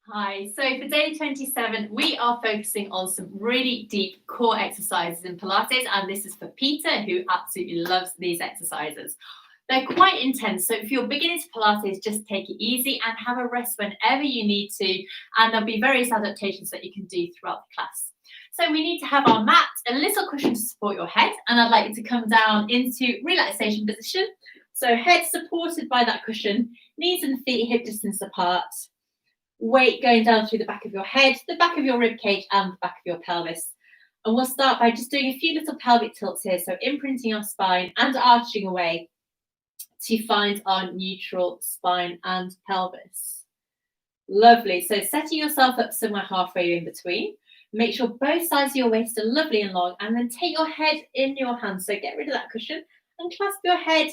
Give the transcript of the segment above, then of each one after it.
Hi, so for day 27, we are focusing on some really deep core exercises in Pilates, and this is for Peter, who absolutely loves these exercises. They're quite intense, so if you're beginning to Pilates, just take it easy and have a rest whenever you need to, and there'll be various adaptations that you can do throughout the class. So we need to have our mat, a little cushion to support your head, and I'd like you to come down into relaxation position. So head supported by that cushion, knees and feet hip distance apart, weight going down through the back of your head, the back of your rib cage, and the back of your pelvis. And we'll start by just doing a few little pelvic tilts here, so imprinting our spine and arching away to find our neutral spine and pelvis. Lovely. So setting yourself up somewhere halfway in between. Make sure both sides of your waist are lovely and long, and then take your head in your hands. So get rid of that cushion and clasp your head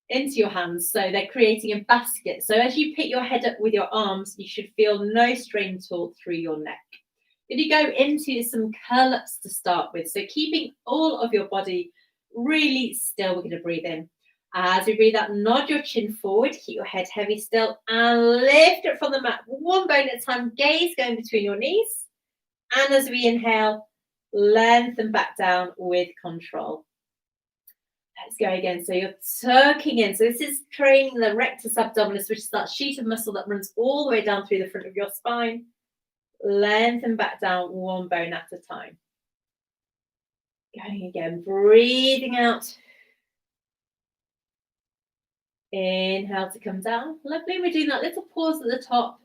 into your hands, so they're creating a basket. So as you pick your head up with your arms, you should feel no strain at all through your neck. If you go into some curl ups to start with, so keeping all of your body really still, we're going to breathe in. As we breathe out, nod your chin forward, keep your head heavy still, and lift it from the mat, one bone at a time, gaze going between your knees. And as we inhale, lengthen back down with control. Let's go again. So you're tucking in. So this is training the rectus abdominis, which is that sheet of muscle that runs all the way down through the front of your spine. Lengthen back down one bone at a time. Going again, breathing out. Inhale to come down. Lovely. We're doing that little pause at the top.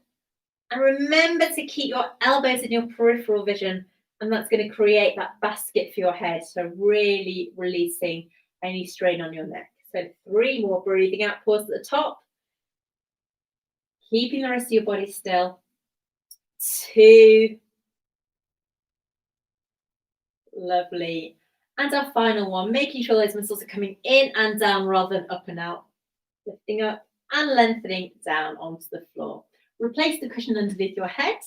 And remember to keep your elbows in your peripheral vision. And that's going to create that basket for your head. So really releasing any strain on your neck. So 3 more, breathing out, pause at the top. Keeping the rest of your body still. 2. Lovely. And our final one, making sure those muscles are coming in and down rather than up and out. Lifting up and lengthening down onto the floor. Replace the cushion underneath your head.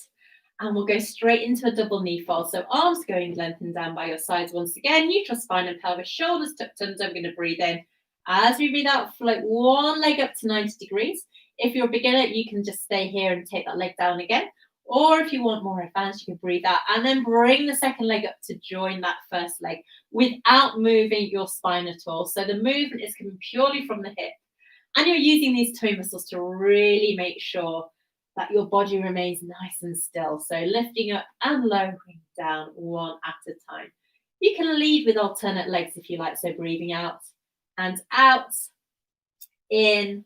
And we'll go straight into a double knee fold. So arms going lengthened down by your sides once again. Neutral spine and pelvis, shoulders tucked under. I'm going to breathe in. As we breathe out, float one leg up to 90 degrees. If you're a beginner, you can just stay here and take that leg down again. Or if you want more advanced, you can breathe out and then bring the second leg up to join that first leg without moving your spine at all. So the movement is coming purely from the hip. And you're using these toe muscles to really make sure that your body remains nice and still. So lifting up and lowering down one at a time. You can lead with alternate legs if you like. So breathing out and out, in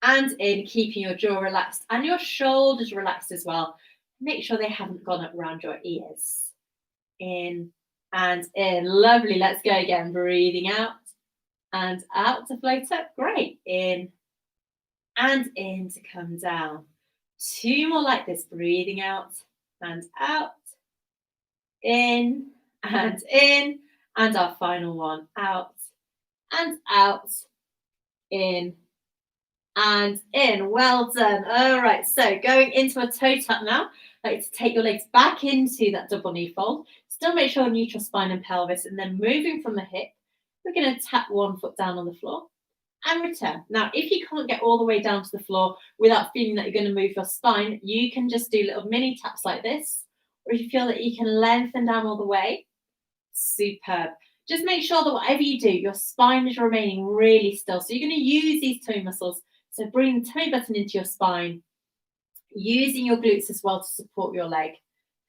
and in, keeping your jaw relaxed and your shoulders relaxed as well. Make sure they haven't gone up around your ears. In and in. Lovely. Let's go again. Breathing out and out to float up. Great. In and in to come down. 2 more like this, breathing out and out, in, and our final one, out, in, and in. Well done. All right, so going into a toe tap now. I'd like to take your legs back into that double knee fold. Still make sure neutral spine and pelvis, and then moving from the hip, we're going to tap one foot down on the floor. And return. Now, if you can't get all the way down to the floor without feeling that you're going to move your spine, you can just do little mini taps like this. Or if you feel that you can lengthen down all the way, superb. Just make sure that whatever you do, your spine is remaining really still. So you're going to use these toe muscles. So bring the tummy button into your spine, using your glutes as well to support your leg. There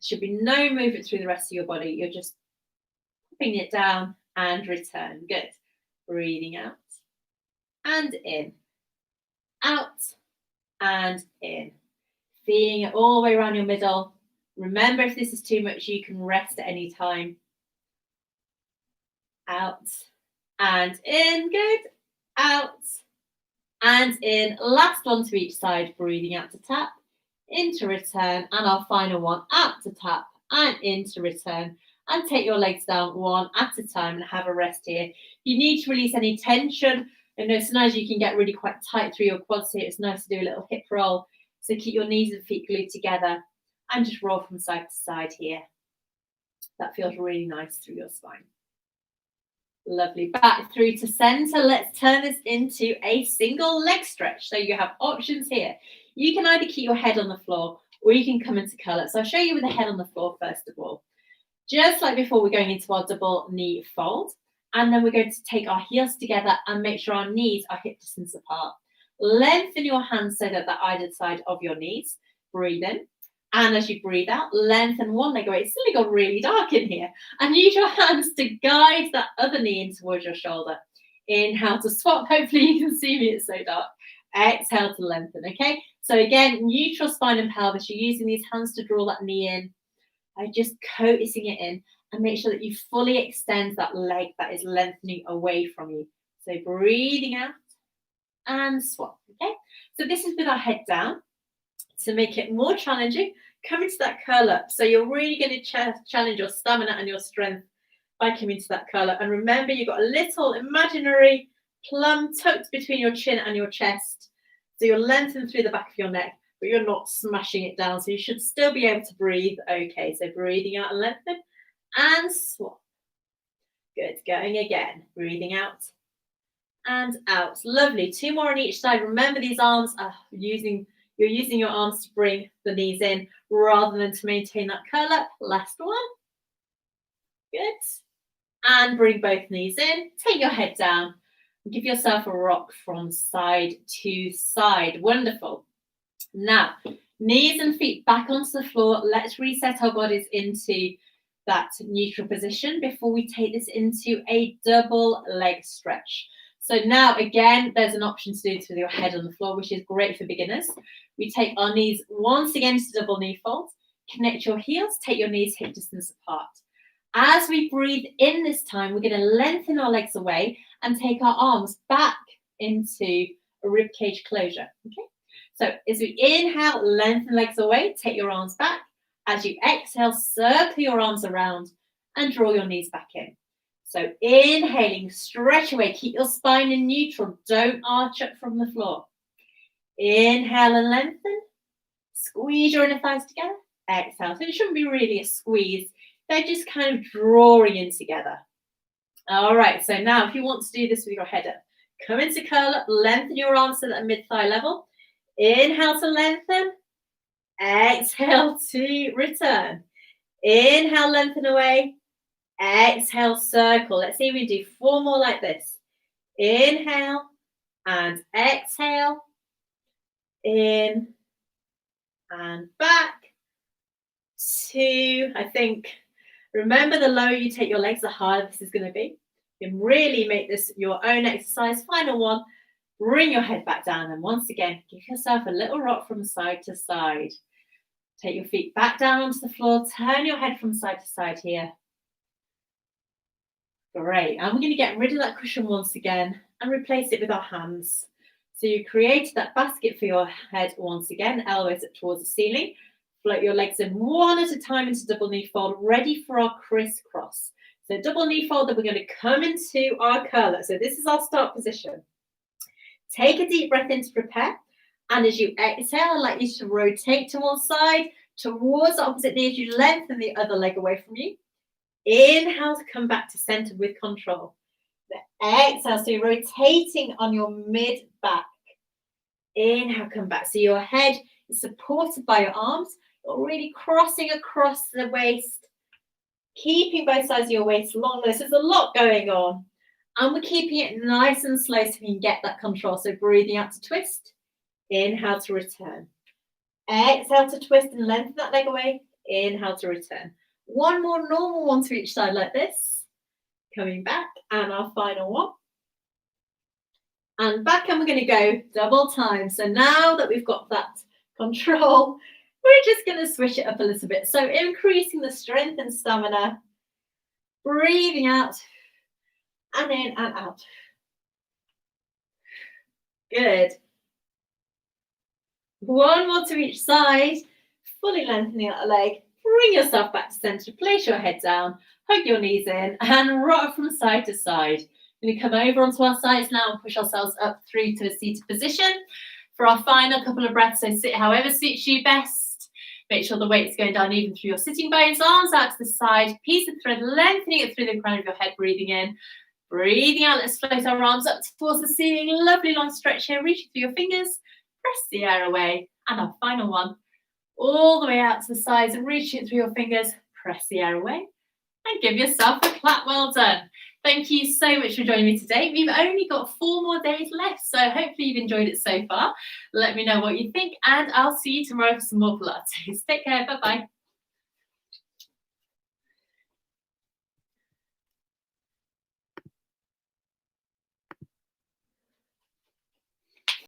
should be no movement through the rest of your body. You're just popping it down and return. Good. Breathing out. And in, out, and in. Feeling it all the way around your middle. Remember, if this is too much, you can rest at any time. Out, and in. Good. Out, and in. Last one to each side. Breathing out to tap, in to return. And our final one, out to tap, and in to return. And take your legs down one at a time and have a rest here. You need to release any tension. I know sometimes you can get really quite tight through your quads here. It's nice to do a little hip roll. So keep your knees and feet glued together and just roll from side to side here. That feels really nice through your spine. Lovely. Back through to center. Let's turn this into a single leg stretch. So you have options here. You can either keep your head on the floor or you can come into curl up. So I'll show you with the head on the floor first of all. Just like before, we're going into our double knee fold. And then we're going to take our heels together and make sure our knees are hip distance apart. Lengthen your hands so that they're either side of your knees. Breathe in. And as you breathe out, lengthen one leg away. It's suddenly got really dark in here. And use your hands to guide that other knee in towards your shoulder. Inhale to swap. Hopefully you can see me, it's so dark. Exhale to lengthen, okay? So again, neutral spine and pelvis. You're using these hands to draw that knee in. Just coaxing it in. And make sure that you fully extend that leg that is lengthening away from you. So breathing out and swap, okay? So this is with our head down. To make it more challenging, come into that curl up. So you're really going to challenge your stamina and your strength by coming to that curl up. And remember, you've got a little imaginary plum tucked between your chin and your chest. So you're lengthened through the back of your neck, but you're not smashing it down. So you should still be able to breathe. Okay, so breathing out and lengthen. And swap. Good. Going again. Breathing out and out. Lovely. 2 more on each side. Remember, these arms are you're using your arms to bring the knees in rather than to maintain that curl up. Last one. Good. And bring both knees in. Take your head down. Give yourself a rock from side to side. Wonderful. Now, knees and feet back onto the floor. Let's reset our bodies into that neutral position before we take this into a double leg stretch. So now again, there's an option to do this with your head on the floor, which is great for beginners. We take our knees once again to double knee fold, connect your heels, take your knees hip distance apart. As we breathe in this time, we're going to lengthen our legs away and take our arms back into a rib cage closure. Okay. So as we inhale, lengthen legs away, take your arms back. As you exhale, circle your arms around and draw your knees back in. So inhaling, stretch away, keep your spine in neutral. Don't arch up from the floor. Inhale and lengthen. Squeeze your inner thighs together. Exhale. So it shouldn't be really a squeeze. They're just kind of drawing in together. All right. So now if you want to do this with your head up, come into curl up, lengthen your arms to that mid-thigh level. Inhale to lengthen. Exhale to return. Inhale, lengthen away. Exhale, circle. Let's see if we do 4 more like this. Inhale and exhale. In and back. 2. I think, remember, the lower you take your legs, the harder this is going to be. You can really make this your own exercise. Final one. Bring your head back down. And once again, give yourself a little rock from side to side. Take your feet back down onto the floor. Turn your head from side to side here. Great. And we're going to get rid of that cushion once again and replace it with our hands. So you created that basket for your head once again, elbows up towards the ceiling. Float your legs in one at a time into double knee fold, ready for our crisscross. So double knee fold, then we're going to come into our curler. So this is our start position. Take a deep breath in to prepare. And as you exhale, I'd like you to rotate to one side, towards the opposite knee as you lengthen the other leg away from you. Inhale to come back to center with control. Exhale, so you're rotating on your mid-back. Inhale, come back. So your head is supported by your arms. You're really crossing across the waist, keeping both sides of your waist long. There's a lot going on. And we're keeping it nice and slow so we can get that control. So breathing out to twist. Inhale to return. Exhale to twist and lengthen that leg away. Inhale to return. 1 more normal one to each side like this. Coming back. And our final one. And back, and we're going to go double time. So now that we've got that control, we're just going to switch it up a little bit. So increasing the strength and stamina. Breathing out. And in and out. Good. 1 more to each side. Fully lengthening out the leg. Bring yourself back to center. Place your head down. Hug your knees in. And rock from side to side. We're going to come over onto our sides now and push ourselves up through to a seated position. For our final couple of breaths, so sit however suits you best. Make sure the weight's going down even through your sitting bones. Arms out to the side. Piece of thread, lengthening it through the crown of your head. Breathing in. Breathing out. Let's float our arms up towards the ceiling. Lovely long stretch here. Reaching through your fingers. Press the air away. And our final one. all the way out to the sides and reach it through your fingers. Press the air away and give yourself a clap. Well done. Thank you so much for joining me today. We've only got 4 more days left, so hopefully you've enjoyed it so far. Let me know what you think, and I'll see you tomorrow for some more Pilates. Take care. Bye-bye.